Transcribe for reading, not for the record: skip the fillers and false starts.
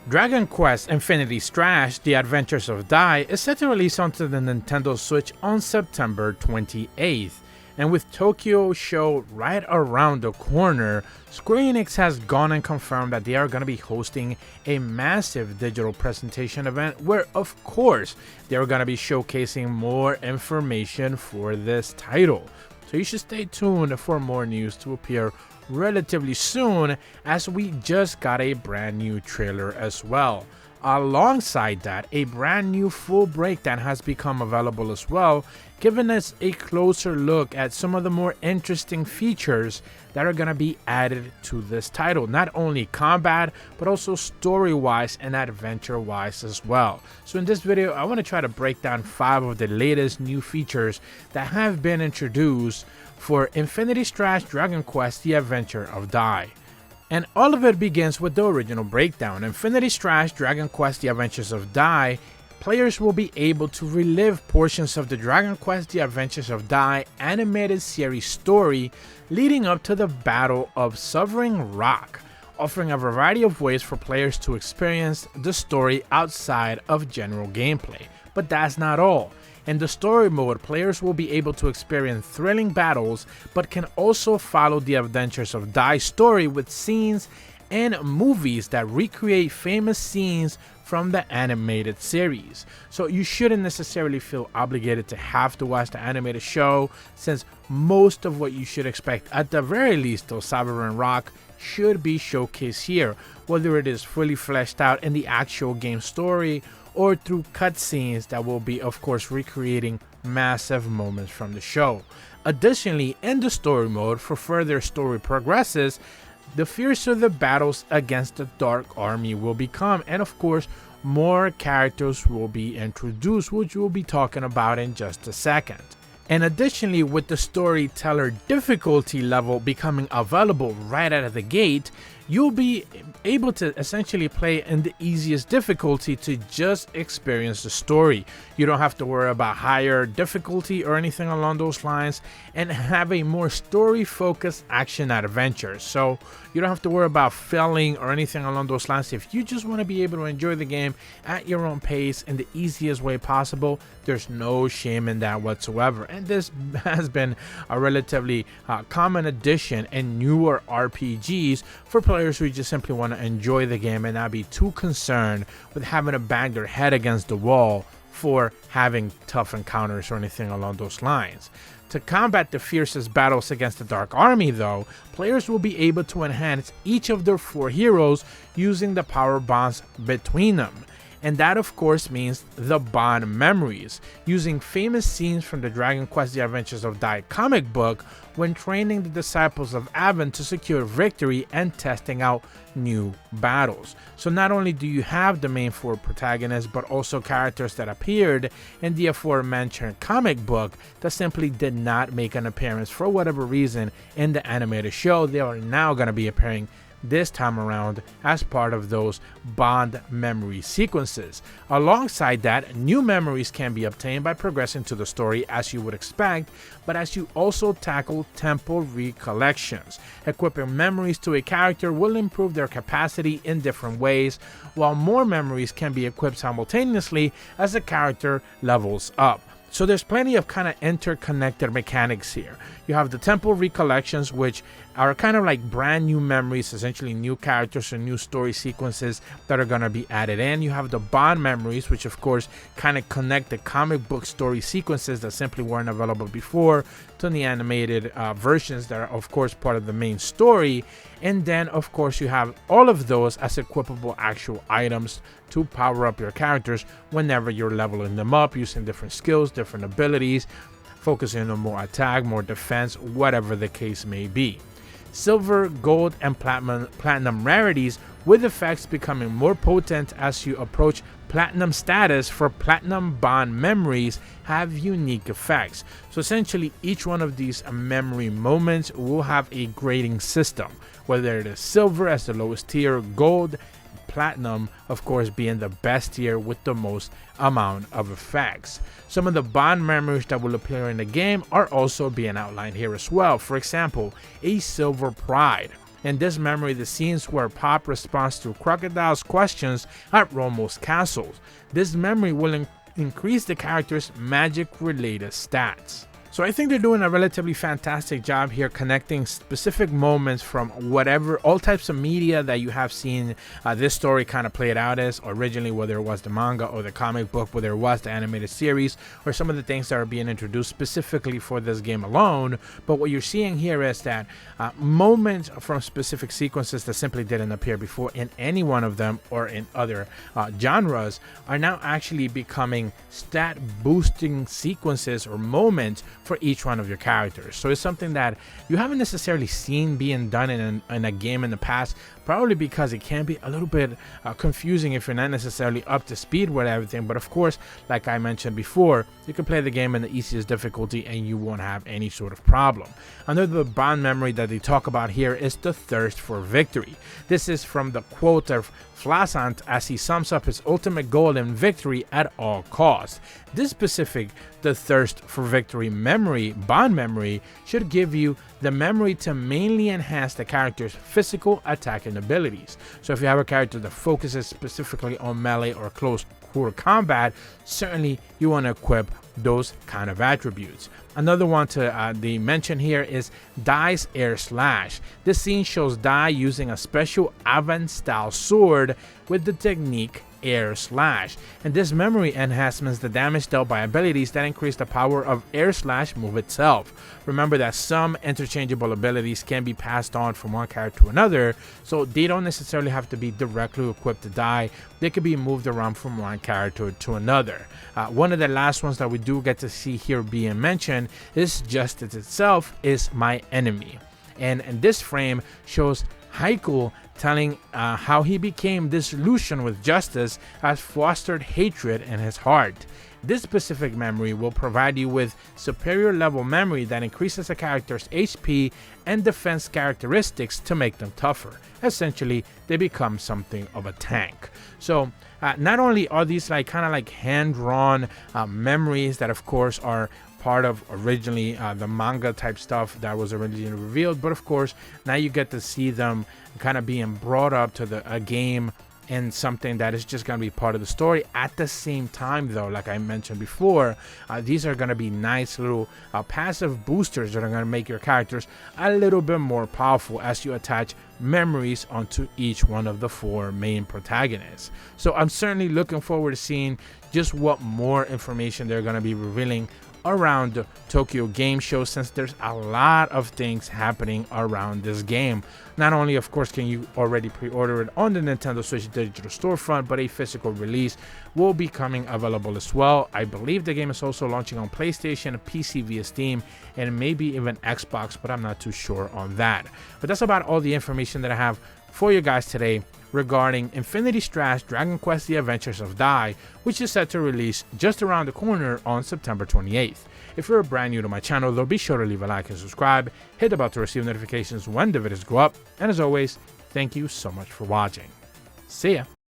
Dragon Quest Infinity Strash: The Adventures of Dai is set to release onto the Nintendo Switch on September 28th, and with Tokyo Show right around the corner, Square Enix has gone and confirmed that they are going to be hosting a massive digital presentation event where, of course, they're going to be showcasing more information for this title. So you should stay tuned for more news to appear relatively soon, as we just got a brand new trailer as well. Alongside that, a brand new full breakdown has become available as well, giving us a closer look at some of the more interesting features that are going to be added to this title, not only combat but also story wise and adventure wise as well. So in this video I want to try to break down 5 of the latest new features that have been introduced for Infinity Strash Dragon Quest: The Adventure of Dai. And all of it begins with the original breakdown. Infinity Strash Dragon Quest: The Adventures of Dai, players will be able to relive portions of the Dragon Quest: The Adventures of Dai animated series story leading up to the Battle of Sovereign Rock, offering a variety of ways for players to experience the story outside of general gameplay. But that's not all. In the story mode, players will be able to experience thrilling battles, but can also follow the Adventures of Dai's story with scenes and movies that recreate famous scenes from the animated series. So you shouldn't necessarily feel obligated to have to watch the animated show, since most of what you should expect, at the very least of Sovereign Rock, should be showcased here, whether it is fully fleshed out in the actual game story or through cutscenes that will be, of course, recreating massive moments from the show. Additionally, in the story mode, for further story progresses, the fiercer the battles against the Dark Army will become, and of course, more characters will be introduced, which we'll be talking about in just a second. And additionally, with the storyteller difficulty level becoming available right out of the gate, you'll be able to essentially play in the easiest difficulty to just experience the story. You don't have to worry about higher difficulty or anything along those lines, and have a more story focused action adventure. So you don't have to worry about failing or anything along those lines. If you just want to be able to enjoy the game at your own pace in the easiest way possible, there's no shame in that whatsoever. And this has been a relatively common addition in newer RPGs for players who just simply want to enjoy the game and not be too concerned with having to bang their head against the wall for having tough encounters or anything along those lines. To combat the fiercest battles against the Dark Army though, players will be able to enhance each of their 4 heroes using the power bonds between them. And that of course means the bond memories, using famous scenes from the Dragon Quest: The Adventures of Dai comic book when training the disciples of Avon to secure victory and testing out new battles. So not only do you have the main 4 protagonists, but also characters that appeared in the aforementioned comic book that simply did not make an appearance for whatever reason in the animated show. They are now going to be appearing this time around as part of those bond memory sequences. Alongside that, new memories can be obtained by progressing to the story as you would expect, but as you also tackle temple recollections. Equipping memories to a character will improve their capacity in different ways, while more memories can be equipped simultaneously as the character levels up. So there's plenty of kind of interconnected mechanics here. You have the temple recollections, which are kind of like brand new memories, essentially new characters or new story sequences that are going to be added in. You have the bond memories, which of course kind of connect the comic book story sequences that simply weren't available before to the animated versions that are of course part of the main story. And then of course you have all of those as equipable actual items to power up your characters whenever you're leveling them up using different skills, different abilities, focusing on more attack, more defense, whatever the case may be. Silver, gold, and platinum rarities, with effects becoming more potent as you approach platinum status for platinum bond memories, have unique effects. So essentially each one of these memory moments will have a grading system, whether it is silver as the lowest tier, gold, platinum of course being the best tier with the most amount of effects. Some of the bond memories that will appear in the game are also being outlined here as well. For example, a silver pride. In this memory, the scenes where Pop responds to Crocodile's questions at Romo's castle. This memory will increase the character's magic-related stats. So I think they're doing a relatively fantastic job here connecting specific moments from whatever, all types of media that you have seen this story kind of played out as originally, whether it was the manga or the comic book, whether it was the animated series, or some of the things that are being introduced specifically for this game alone. But what you're seeing here is that moments from specific sequences that simply didn't appear before in any one of them or in other genres are now actually becoming stat boosting sequences or moments for each one of your characters. So it's something that you haven't necessarily seen being done in a game in the past, probably because it can be a little bit confusing if you're not necessarily up to speed with everything. But of course, like I mentioned before, you can play the game in the easiest difficulty and you won't have any sort of problem. Another bond memory that they talk about here is the thirst for victory. This is from the quote of Flassant as he sums up his ultimate goal in victory at all costs. This specific the thirst for victory memory, bond memory, should give you the memory to mainly enhance the character's physical attacking abilities. So if you have a character that focuses specifically on melee or close quarter combat, certainly you want to equip those kind of attributes. Another one to mention here is Dai's Air Slash. This scene shows Dai using a special Avant style sword with the technique Air Slash, and this memory enhances the damage dealt by abilities that increase the power of Air Slash move itself. Remember that some interchangeable abilities can be passed on from one character to another, so they don't necessarily have to be directly equipped to Dai. They could be moved around from one character to another. One of the last ones that we do get to see here being mentioned is Justice itself is my enemy, and this frame shows Haiku telling how he became disillusioned with justice has fostered hatred in his heart. This specific memory will provide you with superior level memory that increases a character's HP and defense characteristics to make them tougher. Essentially, they become something of a tank. So not only are these kind of hand-drawn memories that of course are part of originally the manga type stuff that was originally revealed, but of course now you get to see them kind of being brought up to a game and something that is just going to be part of the story. At the same time though, like I mentioned before, these are going to be nice little passive boosters that are going to make your characters a little bit more powerful as you attach memories onto each one of the four main protagonists. So I'm certainly looking forward to seeing just what more information they're going to be revealing around the Tokyo Game Show, since there's a lot of things happening around this game. Not only of course can you already pre-order it on the Nintendo Switch digital storefront, but a physical release will be coming available as well. I believe the game is also launching on PlayStation, PC via Steam, and maybe even Xbox, but I'm not too sure on that. But that's about all the information that I have for you guys today regarding Infinity Strash Dragon Quest The Adventures of Dai, which is set to release just around the corner on September 28th. If you're brand new to my channel though, be sure to leave a like and subscribe, hit the bell to receive notifications when the videos go up, and as always, thank you so much for watching. See ya!